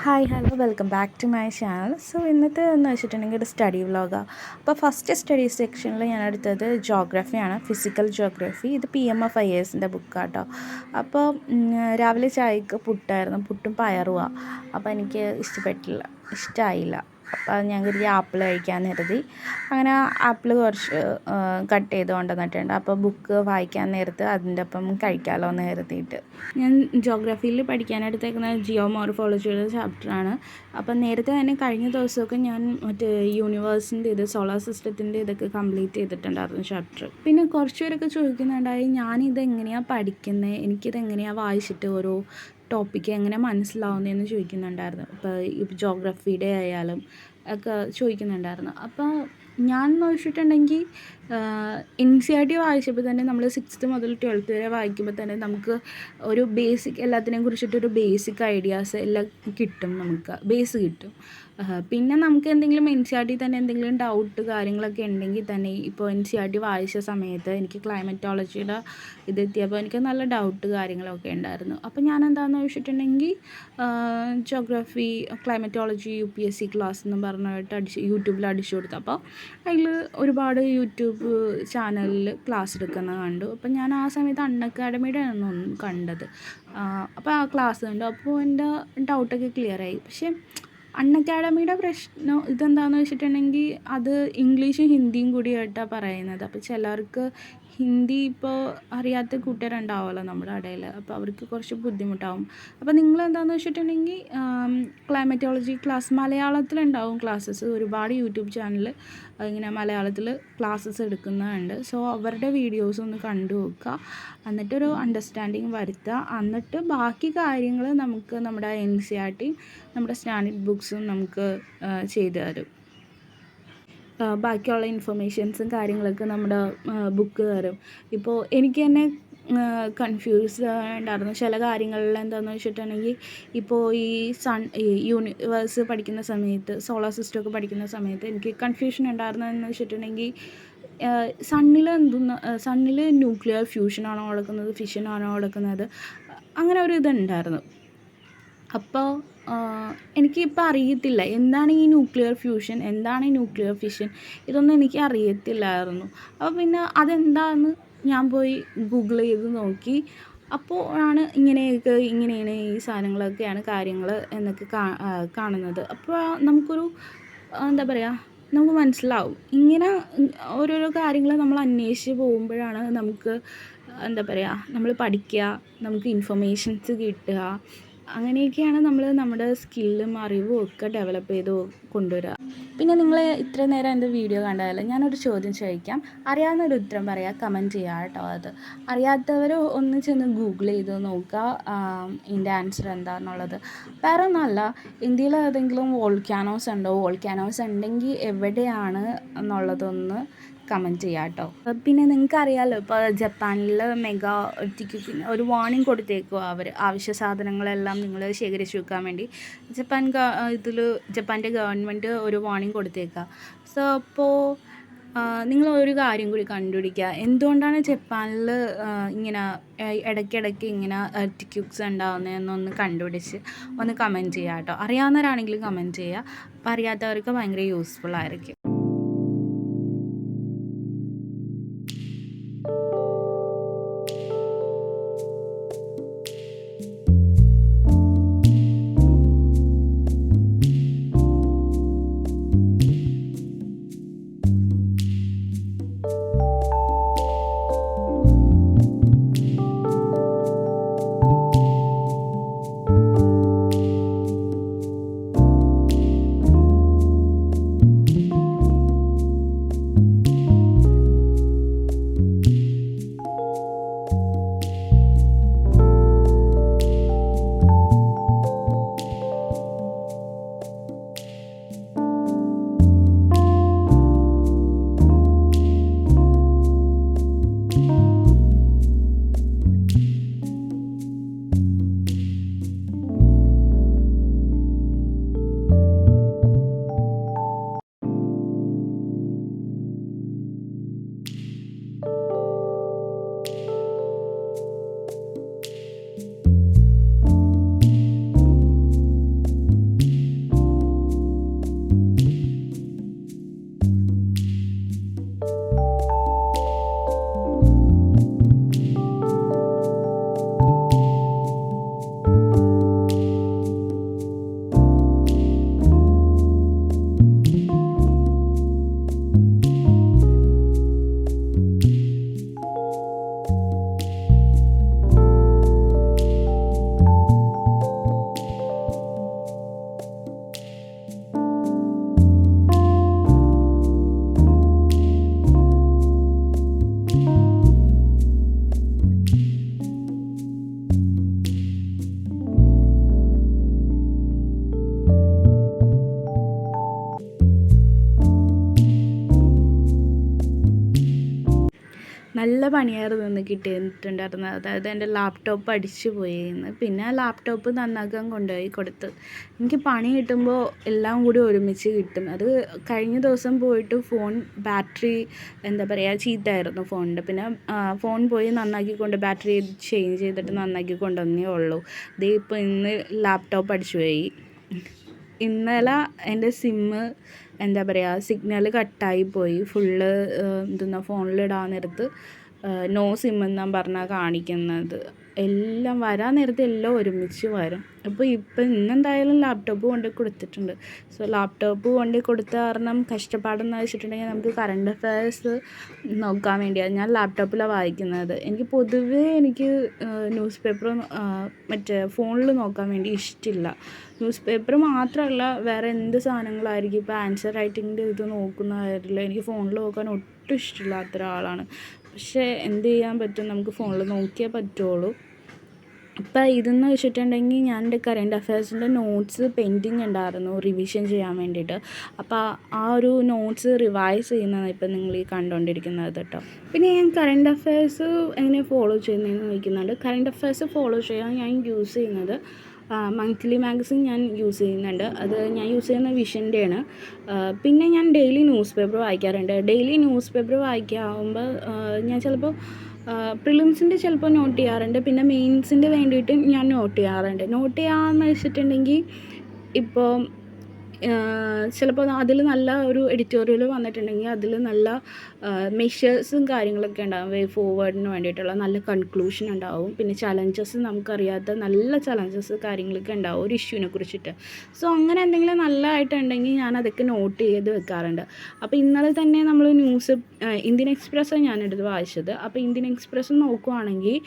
Hi hello welcome back to my channel. So ഇന്നത്തെ എന്ന് വെച്ചിട്ടുണ്ടെങ്കിൽ ഒരു സ്റ്റഡി വ്ളോഗാണ്. അപ്പോൾ ഫസ്റ്റ് സ്റ്റഡി സെക്ഷനിൽ ഞാൻ എടുത്തത് ജോഗ്രഫിയാണ്, ഫിസിക്കൽ ജോഗ്രഫി. ഇത് PMFIASൻ്റെ ബുക്കാട്ടോ. അപ്പോൾ രാവിലെ ചായക്ക് പുട്ടായിരുന്നു, പുട്ടും പയറുമാണ്. അപ്പോൾ എനിക്ക് ഇഷ്ടമായില്ല. അപ്പോൾ ഞാൻ കരുതി ആപ്പിൾ കഴിക്കാൻ കരുതി. അങ്ങനെ ആപ്പിൾ കുറച്ച് കട്ട് ചെയ്ത് കൊണ്ടുവന്നിട്ടുണ്ട്. അപ്പോൾ ബുക്ക് വായിക്കാൻ നേരത്ത് അതിൻ്റെ ഒപ്പം കഴിക്കാമല്ലോ എന്ന് കരുതിയിട്ട് ഞാൻ ജോഗ്രഫിയിൽ പഠിക്കാനെടുത്തേക്കുന്ന ജിയോമോർഫോളജിയുടെ ചാപ്റ്ററാണ്. അപ്പം നേരത്തെ തന്നെ കഴിഞ്ഞ ദിവസമൊക്കെ ഞാൻ മറ്റേ യൂണിവേഴ്സിൻ്റെ സോളാർ സിസ്റ്റത്തിൻ്റെ ഇതൊക്കെ കംപ്ലീറ്റ് ചെയ്തിട്ടുണ്ടായിരുന്നു ചാപ്റ്റർ. പിന്നെ കുറച്ച് പേരൊക്കെ ചോദിക്കുന്നുണ്ടായി ഞാനിതെങ്ങനെയാണ് പഠിക്കുന്നത്, എനിക്കിതെങ്ങനെയാണ് വായിച്ചിട്ട് ഓരോ ടോപ്പിക്ക് എങ്ങനെ മനസ്സിലാവുന്നതെന്ന് ചോദിക്കുന്നുണ്ടായിരുന്നു. ഇപ്പോൾ ജോഗ്രഫിയുടെ ആയാലും ഒക്കെ ചോദിക്കുന്നുണ്ടായിരുന്നു. അപ്പോൾ ഞാൻ നോക്കിയിട്ടുണ്ടെങ്കിൽ NCERT വായിച്ചപ്പോൾ തന്നെ നമ്മൾ 6th മുതൽ 12th വരെ വായിക്കുമ്പോൾ തന്നെ നമുക്ക് ഒരു ബേസിക് എല്ലാത്തിനെയും കുറിച്ചിട്ടൊരു ബേസിക് ഐഡിയാസ് എല്ലാം കിട്ടും, നമുക്ക് ബേസ് കിട്ടും. പിന്നെ നമുക്ക് എന്തെങ്കിലും NCERT തന്നെ എന്തെങ്കിലും ഡൗട്ട് കാര്യങ്ങളൊക്കെ ഉണ്ടെങ്കിൽ തന്നെ ഇപ്പോൾ NCERT വായിച്ച സമയത്ത് എനിക്ക് ക്ലൈമറ്റോളജിയുടെ ഇതെത്തിയപ്പോൾ എനിക്ക് നല്ല ഡൗട്ട് കാര്യങ്ങളൊക്കെ ഉണ്ടായിരുന്നു. അപ്പോൾ ഞാൻ എന്താണെന്ന് ചോദിച്ചിട്ടുണ്ടെങ്കിൽ ജോഗ്രഫി ക്ലൈമറ്റോളജി UPSC ക്ലാസ് എന്ന് പറഞ്ഞിട്ട് യൂട്യൂബിൽ അടിച്ചു കൊടുത്തു. അപ്പോൾ അതിൽ ഒരുപാട് യൂട്യൂബ് ചാനലിൽ ക്ലാസ് എടുക്കുന്നത് കണ്ടു. അപ്പം ഞാൻ ആ സമയത്ത് അക്കാഡമിയുടെ ആണ് കണ്ടത്. അപ്പോൾ ആ ക്ലാസ് കണ്ടു. അപ്പോൾ എൻ്റെ ഡൗട്ടൊക്കെ ക്ലിയറായി. പക്ഷേ അക്കാഡമിയുടെ പ്രശ്നം ഇതെന്താണെന്ന് വെച്ചിട്ടുണ്ടെങ്കിൽ അത് ഇംഗ്ലീഷും ഹിന്ദിയും കൂടിയായിട്ടാണ് പറയുന്നത്. അപ്പോൾ ചിലർക്ക് ഹിന്ദി ഇപ്പോൾ അറിയാത്ത കൂട്ടുകാരുണ്ടാവുമല്ലോ നമ്മുടെ ഇടയിൽ, അപ്പോൾ അവർക്ക് കുറച്ച് ബുദ്ധിമുട്ടാവും. അപ്പോൾ നിങ്ങളെന്താണെന്ന് വെച്ചിട്ടുണ്ടെങ്കിൽ ക്ലൈമറ്റോളജി ക്ലാസ് മലയാളത്തിലുണ്ടാവും ക്ലാസ്സസ്. ഒരുപാട് യൂട്യൂബ് ചാനൽ ഇങ്ങനെ മലയാളത്തിൽ ക്ലാസ്സസ് എടുക്കുന്നുണ്ട്. സോ അവരുടെ വീഡിയോസ് ഒന്ന് കണ്ടു നോക്കുക, എന്നിട്ടൊരു അണ്ടർസ്റ്റാൻഡിങ് വരുത്തുക. എന്നിട്ട് ബാക്കി കാര്യങ്ങൾ നമുക്ക് നമ്മുടെ NCERT നമ്മുടെ സ്റ്റാൻഡേർഡ് ബുക്സും നമുക്ക് ചെയ്തു തരും. ബാക്കിയുള്ള ഇൻഫർമേഷൻസും കാര്യങ്ങളൊക്കെ നമ്മുടെ ബുക്ക് തരും. ഇപ്പോൾ എനിക്ക് തന്നെ കൺഫ്യൂസ് ഉണ്ടായിരുന്നു ചില കാര്യങ്ങളിൽ. എന്താണെന്ന് വെച്ചിട്ടുണ്ടെങ്കിൽ ഇപ്പോൾ ഈ യൂണിവേഴ്സ് പഠിക്കുന്ന സമയത്ത് സോളാർ സിസ്റ്റമൊക്കെ പഠിക്കുന്ന സമയത്ത് എനിക്ക് കൺഫ്യൂഷൻ ഉണ്ടായിരുന്നതെന്ന് വെച്ചിട്ടുണ്ടെങ്കിൽ സണ്ണിൽ ന്യൂക്ലിയർ ഫ്യൂഷനാണോ നടക്കുന്നത്, ഫിഷനാണോ നടക്കുന്നത്, അങ്ങനെ ഒരു ഇതുണ്ടായിരുന്നു. അപ്പോൾ എനിക്കിപ്പോൾ അറിയത്തില്ല എന്താണ് ഈ ന്യൂക്ലിയർ ഫ്യൂഷൻ, എന്താണ് ഈ ന്യൂക്ലിയർ ഫിഷൻ, ഇതൊന്നും എനിക്ക് അറിയത്തില്ലായിരുന്നു. അപ്പോൾ പിന്നെ അതെന്താണെന്ന് ഞാൻ പോയി ഗൂഗിൾ ചെയ്ത് നോക്കി. അപ്പോൾ ആണ് ഇങ്ങനെയാണ് ഈ സാധനങ്ങളൊക്കെയാണ് കാര്യങ്ങൾ എന്നൊക്കെ കാണുന്നത്. അപ്പോൾ നമുക്കൊരു എന്താ പറയുക, നമുക്ക് മനസ്സിലാവും. ഇങ്ങനെ ഓരോരോ കാര്യങ്ങൾ നമ്മൾ അന്വേഷിച്ച് പോകുമ്പോഴാണ് നമുക്ക് എന്താ പറയുക, നമ്മൾ പഠിക്കുക, നമുക്ക് ഇൻഫർമേഷൻസ് കിട്ടുക. അങ്ങനെയൊക്കെയാണ് നമ്മൾ നമ്മുടെ സ്കില്ലും അറിവും ഒക്കെ ഡെവലപ്പ് ചെയ്ത് കൊണ്ടുവരിക. പിന്നെ നിങ്ങൾ ഇത്ര നേരം എൻ്റെ വീഡിയോ കണ്ടാൽ ഞാനൊരു ചോദ്യം ചോദിക്കാം, അറിയാവുന്നൊരു ഉത്തരം പറയുക, കമൻറ്റ് ചെയ്യുക കേട്ടോ. അത് അറിയാത്തവർ ഒന്ന് ചെന്ന് ഗൂഗിൾ ചെയ്ത് നോക്കുക ഇതിൻ്റെ ആൻസർ എന്താണെന്നുള്ളത്. വേറെ ഒന്നുമല്ല, ഇന്ത്യയിൽ ഏതെങ്കിലും വോൾക്കാനോസ് ഉണ്ടോ, വോൾക്കാനോസ് ഉണ്ടെങ്കിൽ എവിടെയാണ് എന്നുള്ളതൊന്ന് കമൻറ്റ് ചെയ്യാം കേട്ടോ. പിന്നെ നിങ്ങൾക്കറിയാമല്ലോ ഇപ്പോൾ ജപ്പാനിൽ മെഗാ എർത്തിക്വേക്കിന് ഒരു വാർണിംഗ് കൊടുത്തേക്കുക. അവർ അവശ്യ സാധനങ്ങളെല്ലാം നിങ്ങൾ ശേഖരിച്ച് വെക്കാൻ വേണ്ടി ജപ്പാൻ്റെ ഗവൺമെൻറ് ഒരു വാർണിംഗ് കൊടുത്തേക്കുക. സോ അപ്പോൾ നിങ്ങൾ ഒരു കാര്യം കൂടി കണ്ടുപിടിക്കുക, എന്തുകൊണ്ടാണ് ജപ്പാനിൽ ഇങ്ങനെ ഇടയ്ക്കിടയ്ക്ക് ഇങ്ങനെ എർത്തിക്വേക്സ് ഉണ്ടാകുന്നതെന്നൊന്ന് കണ്ടുപിടിച്ച് ഒന്ന് കമൻറ്റ് ചെയ്യുക കേട്ടോ. അറിയാവുന്നവരാണെങ്കിലും കമൻറ്റ് ചെയ്യുക. അപ്പോൾ അറിയാത്തവർക്ക് ഭയങ്കര യൂസ്ഫുൾ ആയിരിക്കും. നല്ല പണിയായിരുന്നു ഇന്ന് കിട്ടിയിട്ടുണ്ടായിരുന്നത്. അതായത് എൻ്റെ ലാപ്ടോപ്പ് അടിച്ചു പോയിന്ന്. പിന്നെ ആ ലാപ്ടോപ്പ് നന്നാക്കാൻ കൊണ്ടുപോയി കൊടുത്ത്. എനിക്ക് പണി കിട്ടുമ്പോൾ എല്ലാം കൂടി ഒരുമിച്ച് കിട്ടും. അത് കഴിഞ്ഞ ദിവസം പോയിട്ട് ഫോൺ ബാറ്ററി എന്താ പറയുക ചീത്തയായിരുന്നു ഫോണിൻ്റെ. പിന്നെ ഫോൺ പോയി നന്നാക്കിക്കൊണ്ട് ബാറ്ററി ചേഞ്ച് ചെയ്തിട്ട് നന്നാക്കി കൊണ്ടുവന്നേ ഉള്ളൂ. ദേ ഇപ്പോൾ ഇന്ന് ലാപ്ടോപ്പ് അടിച്ചു പോയി. ഇന്നലെ എൻ്റെ സിമ്മ് എന്താ പറയുക സിഗ്നൽ കട്ടായി പോയി. ഫുള്ള് ഫോണിലിടാൻ നേരത്ത് നോ സിം എന്നാണ് പറഞ്ഞാൽ കാണിക്കുന്നത്. എല്ലാം വരാൻ നേരത്ത് എല്ലാം ഒരുമിച്ച് വരും. അപ്പോൾ ഇന്നെന്തായാലും ലാപ്ടോപ്പ് കൊണ്ട് കൊടുത്തിട്ടുണ്ട്. സോ ലാപ്ടോപ്പ് കൊണ്ട് കൊടുത്ത കാരണം കഷ്ടപ്പാടെന്ന് വെച്ചിട്ടുണ്ടെങ്കിൽ നമുക്ക് കറണ്ട് അഫയേഴ്സ് നോക്കാൻ വേണ്ടിയാണ് ഞാൻ ലാപ്ടോപ്പിലാണ് വായിക്കുന്നത്. എനിക്ക് ന്യൂസ് പേപ്പർ മറ്റേ ഫോണിൽ നോക്കാൻ വേണ്ടി ഇഷ്ടമില്ല. ന്യൂസ് പേപ്പർ മാത്രമല്ല വേറെ എന്ത് സാധനങ്ങളായിരിക്കും ഇപ്പോൾ ആൻസർ റൈറ്റിങ്ങിൻ്റെ ഇത് നോക്കുന്ന കാര്യത്തിൽ എനിക്ക് ഫോണിൽ നോക്കാൻ ഒട്ടും ഇഷ്ടമില്ലാത്ത ഒരാളാണ്. പക്ഷേ എന്ത് ചെയ്യാൻ പറ്റും, നമുക്ക് ഫോണിൽ നോക്കിയേ പറ്റുള്ളൂ. ഇപ്പം ഇതെന്ന് വെച്ചിട്ടുണ്ടെങ്കിൽ ഞാൻ എൻ്റെ കറണ്ട് അഫയേഴ്സിൻ്റെ നോട്ട്സ് പെൻഡിങ് ഉണ്ടായിരുന്നു റിവിഷൻ ചെയ്യാൻ വേണ്ടിയിട്ട്. അപ്പോൾ ആ ഒരു നോട്ട്സ് റിവൈസ് ചെയ്യുന്നതാണ് ഇപ്പം നിങ്ങൾ ഈ കണ്ടുകൊണ്ടിരിക്കുന്നത് കേട്ടോ. പിന്നെ ഞാൻ കറണ്ട് അഫയേഴ്സ് എങ്ങനെ ഫോളോ ചെയ്യുന്നതെന്ന് ചോദിക്കുന്നുണ്ട്. കറണ്ട് അഫയേഴ്സ് ഫോളോ ചെയ്യാൻ ഞാൻ യൂസ് ചെയ്യുന്നത് മന്ത്ലി മാഗസിൻ ഞാൻ യൂസ് ചെയ്യുന്നുണ്ട്. അത് ഞാൻ യൂസ് ചെയ്യുന്ന വിഷൻ്റെയാണ്. പിന്നെ ഞാൻ ഡെയിലി ന്യൂസ് പേപ്പർ വായിക്കാറുണ്ട്. ഡെയിലി ന്യൂസ് പേപ്പർ വായിക്കാവുമ്പോൾ ഞാൻ ചിലപ്പോൾ പ്രിലിംസിൻ്റെ ചിലപ്പോൾ നോട്ട് ചെയ്യാറുണ്ട്. പിന്നെ മെയിൻസിൻ്റെ വേണ്ടിയിട്ട് ഞാൻ നോട്ട് ചെയ്യാറുണ്ട്. നോട്ട് ചെയ്യാമെന്ന് വെച്ചിട്ടുണ്ടെങ്കിൽ ഇപ്പോൾ ചിലപ്പോൾ അതിൽ നല്ല ഒരു എഡിറ്റോറിയൽ വന്നിട്ടുണ്ടെങ്കിൽ അതിൽ നല്ല മെഷേഴ്സും കാര്യങ്ങളൊക്കെ ഉണ്ടാകും. വേ ഫോർവേഡിന് വേണ്ടിയിട്ടുള്ള നല്ല കൺക്ലൂഷൻ ഉണ്ടാവും. പിന്നെ ചലഞ്ചസ് നമുക്കറിയാത്ത നല്ല ചലഞ്ചസ് കാര്യങ്ങളൊക്കെ ഉണ്ടാവും ഒരു ഇഷ്യൂവിനെ കുറിച്ചിട്ട്. സോ അങ്ങനെ എന്തെങ്കിലും നല്ലതായിട്ടുണ്ടെങ്കിൽ ഞാൻ അതൊക്കെ നോട്ട് ചെയ്ത് വെക്കാറുണ്ട്. അപ്പോൾ ഇന്നലെ തന്നെ നമ്മൾ ന്യൂസ് ഇന്ത്യൻ എക്സ്പ്രസ്സാണ് ഞാനെടുത്ത് വായിച്ചത്. അപ്പോൾ ഇന്ത്യൻ എക്സ്പ്രസ് നോക്കുവാണെങ്കിൽ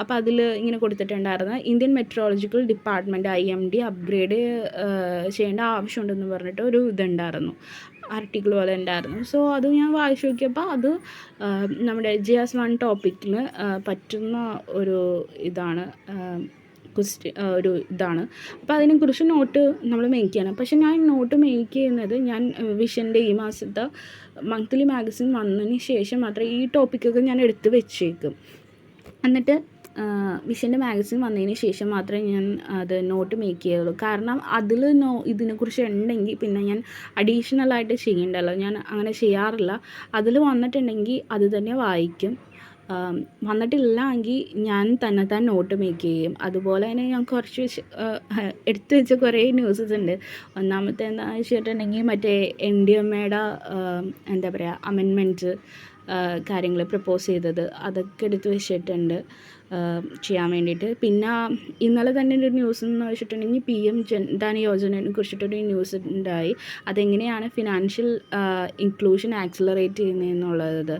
അപ്പോൾ അതിൽ ഇങ്ങനെ കൊടുത്തിട്ടുണ്ടായിരുന്നു Indian metrological department IMD upgrade ചെയ്യേണ്ട ആവശ്യമുണ്ടെന്ന് പറഞ്ഞിട്ട് ഒരു ഇതുണ്ടായിരുന്നു, ആർട്ടിക്കിൾ പോലെ ഉണ്ടായിരുന്നു. സോ അത് ഞാൻ വായിച്ചു നോക്കിയപ്പോൾ അത് നമ്മുടെ GS1 ടോപ്പിക്കിന് പറ്റുന്ന ഒരു ഇതാണ് ഒരു ഇതാണ്. അപ്പോൾ അതിനെക്കുറിച്ച് നോട്ട് നമ്മൾ മേക്ക് ചെയ്യണം. പക്ഷേ ഞാൻ നോട്ട് മേക്ക് ചെയ്യുന്നത് ഞാൻ വിഷൻ്റെ ഈ മാസത്തെ മന്ത്ലി മാഗസിൻ വന്നതിന് ശേഷം മാത്രമേ ഈ ടോപ്പിക്കൊക്കെ ഞാൻ എടുത്ത് വെച്ചേക്കും. എന്നിട്ട് വിഷൻ്റെ മാഗസിൻ വന്നതിന് ശേഷം മാത്രമേ ഞാൻ അത് നോട്ട് മേക്ക് ചെയ്യുള്ളൂ. കാരണം അതിൽ ഇതിനെക്കുറിച്ച് ഉണ്ടെങ്കിൽ പിന്നെ ഞാൻ അഡീഷണലായിട്ട് ചെയ്യണ്ടല്ലോ, ഞാൻ അങ്ങനെ ചെയ്യാറില്ല. അതിൽ വന്നിട്ടുണ്ടെങ്കിൽ അത് തന്നെ വായിക്കും. വന്നിട്ടില്ല എങ്കിൽ ഞാൻ തന്നെ നോട്ട് മേക്ക് ചെയ്യും. അതുപോലെ തന്നെ ഞാൻ കുറച്ച് എടുത്തു വെച്ച കുറേ ന്യൂസസ് ഉണ്ട്. ഒന്നാമത്തെ എന്താണെന്ന് വെച്ചിട്ടുണ്ടെങ്കിൽ മറ്റേ NDMAയുടെ എന്താ പറയുക അമെൻമെൻറ്റ് കാര്യങ്ങൾ പ്രപ്പോസ് ചെയ്തത് അതൊക്കെ എടുത്ത് വെച്ചിട്ടുണ്ട് ചെയ്യാൻ വേണ്ടിയിട്ട്. പിന്നെ ഇന്നലെ തന്നെ ഒരു ന്യൂസ് എന്ന് വെച്ചിട്ടുണ്ടെങ്കിൽ PM ജൻധൻ യോജനയെ കുറിച്ചിട്ടൊരു ന്യൂസ് ഉണ്ടായി. അതെങ്ങനെയാണ് ഫിനാൻഷ്യൽ ഇൻക്ലൂഷൻ ആക്സിലറേറ്റ് ചെയ്യുന്നതെന്നുള്ളത്.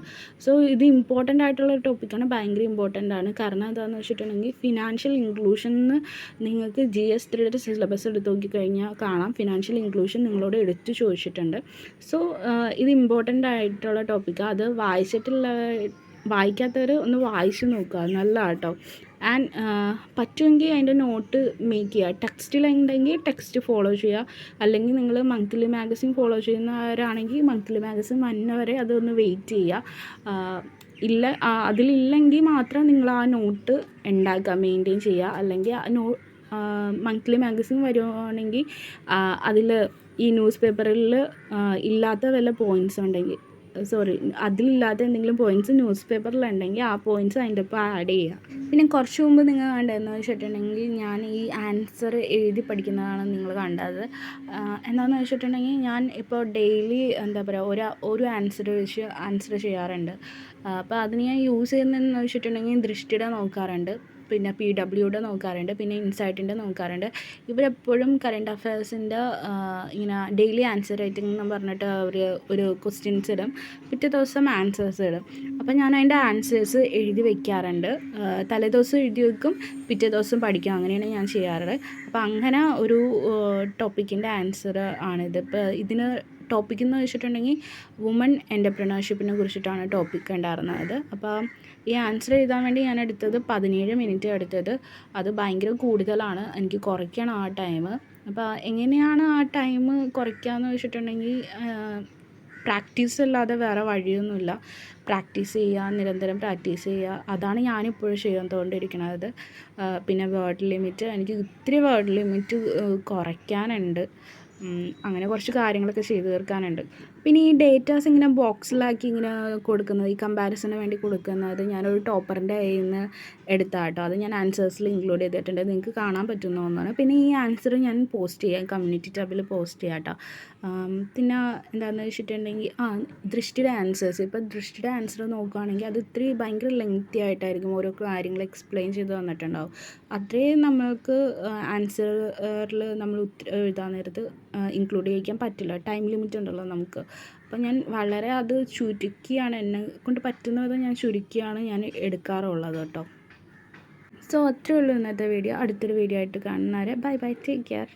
സോ ഇത് ഇമ്പോർട്ടൻ്റ് ആയിട്ടുള്ള ടോപ്പിക്കാണ്, ഭയങ്കര ഇമ്പോർട്ടൻ്റ് ആണ്. കാരണം എന്താണെന്ന് വെച്ചിട്ടുണ്ടെങ്കിൽ ഫിനാൻഷ്യൽ ഇൻക്ലൂഷൻ നിങ്ങൾക്ക് GS3 സിലബസ് എടുത്ത് നോക്കിക്കഴിഞ്ഞാൽ കാണാം. ഫിനാൻഷ്യൽ ഇൻക്ലൂഷൻ നിങ്ങളോട് എടുത്ത് ചോദിച്ചിട്ടുണ്ട്. സോ ഇത് ഇമ്പോർട്ടൻ്റ് ആയിട്ടുള്ള ടോപ്പിക്കാണ്. അത് വായിക്കാത്തവർ ഒന്ന് വായിച്ച് നോക്കുക, നല്ലതാണ് കേട്ടോ. ആൻഡ് പറ്റുമെങ്കിൽ അതിൻ്റെ നോട്ട് മേക്ക് ചെയ്യുക. ടെക്സ്റ്റിലുണ്ടെങ്കിൽ ടെക്സ്റ്റ് ഫോളോ ചെയ്യുക. അല്ലെങ്കിൽ നിങ്ങൾ മന്ത്ലി മാഗസിൻ ഫോളോ ചെയ്യുന്നവരാണെങ്കിൽ മന്ത്ലി മാഗസിൻ വരെ അതൊന്ന് വെയിറ്റ് ചെയ്യുക. അതിലില്ലെങ്കിൽ മാത്രം നിങ്ങൾ ആ നോട്ട് ഉണ്ടാക്കുക, മെയിൻറ്റെയിൻ ചെയ്യുക. അല്ലെങ്കിൽ മന്ത്ലി മാഗസിൻ വരുവാണെങ്കിൽ അതിൽ ഈ ന്യൂസ് പേപ്പറിൽ ഇല്ലാത്ത വല്ല പോയിൻറ്റ്സ് ഉണ്ടെങ്കിൽ അതിലില്ലാത്ത എന്തെങ്കിലും പോയിൻറ്റ്സ് ന്യൂസ് പേപ്പറിലുണ്ടെങ്കിൽ ആ പോയിൻറ്റ്സ് അതിൻ്റെ ഒപ്പം ആഡ് ചെയ്യുക. പിന്നെ കുറച്ച് മുമ്പ് നിങ്ങൾ കണ്ടതെന്ന് വെച്ചിട്ടുണ്ടെങ്കിൽ ഞാൻ ഈ ആൻസർ എഴുതി പഠിക്കുന്നതാണ് നിങ്ങൾ കണ്ടത്. എന്താണെന്ന് വെച്ചിട്ടുണ്ടെങ്കിൽ ഞാൻ ഇപ്പോൾ ഡെയിലി എന്താ പറയുക ഒരു ആൻസർ വെച്ച് ആൻസർ ചെയ്യാറുണ്ട്. അപ്പോൾ അതിന് ഞാൻ യൂസ് ചെയ്യുന്നതെന്ന് വെച്ചിട്ടുണ്ടെങ്കിൽ ദൃഷ്ടിയുടെ നോക്കാറുണ്ട്, പിന്നെ PWയുടെ നോക്കാറുണ്ട്, പിന്നെ ഇൻസൈറ്റിൻ്റെ നോക്കാറുണ്ട്. ഇവരെപ്പോഴും കറണ്ട് അഫയേഴ്സിൻ്റെ ഇങ്ങനെ ഡെയിലി ആൻസർ റൈറ്റിംഗ് എന്ന് പറഞ്ഞിട്ട് അവർ ഒരു ക്വസ്റ്റ്യൻസ് ഇടും, പിറ്റേ ദിവസം ആൻസേഴ്സ് ഇടും. അപ്പോൾ ഞാൻ അതിൻ്റെ ആൻസേഴ്സ് എഴുതി വയ്ക്കാറുണ്ട്. തലേദിവസം എഴുതി വയ്ക്കും, പിറ്റേ ദിവസം പഠിക്കും, അങ്ങനെയാണ് ഞാൻ ചെയ്യാറ്. അപ്പോൾ അങ്ങനെ ഒരു ടോപ്പിക്കിൻ്റെ ആൻസർ ആണിത്. ഇപ്പോൾ ഇതിന് ടോപ്പിക് എന്ന് വെച്ചിട്ടുണ്ടെങ്കിൽ വുമൺ എൻ്റർപ്രണർഷിപ്പിനെ കുറിച്ചിട്ടാണ് ടോപ്പിക് ഉണ്ടായിരുന്നത്. അപ്പോൾ ഈ ആൻസർ എഴുതാൻ വേണ്ടി ഞാൻ എടുത്തത് 17 മിനിറ്റ് എടുത്തത്. അത് ഭയങ്കര കൂടുതലാണ്, എനിക്ക് കുറയ്ക്കണം ആ ടൈം. അപ്പോൾ എങ്ങനെയാണ് ആ ടൈം കുറയ്ക്കുക എന്ന് വെച്ചിട്ടുണ്ടെങ്കിൽ പ്രാക്ടീസ് അല്ലാതെ വേറെ വഴിയൊന്നുമില്ല. പ്രാക്ടീസ് ചെയ്യുക, നിരന്തരം പ്രാക്ടീസ് ചെയ്യുക, അതാണ് ഞാനിപ്പോഴും ചെയ്തുകൊണ്ടിരിക്കുന്നത്. പിന്നെ വേർഡ് ലിമിറ്റ്, എനിക്ക് ഇത്തിരി വേർഡ് ലിമിറ്റ് കുറയ്ക്കാനുണ്ട്. അങ്ങനെ കുറച്ച് കാര്യങ്ങളൊക്കെ ചെയ്തു തീർക്കാനുണ്ട്. പിന്നെ ഈ ഡേറ്റാസ് ഇങ്ങനെ ബോക്സിലാക്കി ഇങ്ങനെ കൊടുക്കുന്നത്, ഈ കമ്പാരിസന് വേണ്ടി കൊടുക്കുന്നത് ഞാനൊരു ടോപ്പറിൻ്റെ കയ്യിൽ നിന്ന് എടുത്താട്ടോ. അത് ഞാൻ ആൻസേഴ്സിൽ ഇൻക്ലൂഡ് ചെയ്തിട്ടുണ്ട്, നിങ്ങൾക്ക് കാണാൻ പറ്റുന്ന ഒന്നാണ്. പിന്നെ ഈ ആൻസർ ഞാൻ പോസ്റ്റ് ചെയ്യാം, കമ്മ്യൂണിറ്റി ടാബിൽ പോസ്റ്റ് ചെയ്യാം കേട്ടോ. പിന്നെ എന്താണെന്ന് വെച്ചിട്ടുണ്ടെങ്കിൽ ദൃഷ്ടിയുടെ ആൻസേഴ്സ്, ഇപ്പോൾ ദൃഷ്ടിയുടെ ആൻസർ നോക്കുകയാണെങ്കിൽ അത് ഇത്തിരി ഭയങ്കര ലെങ്തി ആയിട്ടായിരിക്കും ഓരോ കാര്യങ്ങൾ എക്സ്പ്ലെയിൻ ചെയ്ത് തന്നിട്ടുണ്ടാവും. അത്രയും നമ്മൾക്ക് ആൻസറിൽ നമ്മൾ എഴുതാൻ നേരത്ത് ഇൻക്ലൂഡ് ചെയ്യിക്കാൻ പറ്റില്ല, ടൈം ലിമിറ്റ് ഉണ്ടല്ലോ നമുക്ക്. അപ്പോൾ ഞാൻ വളരെ അത് ചുരുക്കിയാണ്, എന്നെ കൊണ്ട് പറ്റുന്നത് ഞാൻ ചുരുക്കിയാണ് ഞാൻ എടുക്കാറുള്ളത് കേട്ടോ. സോ അത്രയേ ഉള്ളൂ ഇന്നത്തെ വീഡിയോ. അടുത്തൊരു വീഡിയോ ആയിട്ട് കാണുന്നവരെ ബൈ ബൈ, ടേക്ക് കെയർ.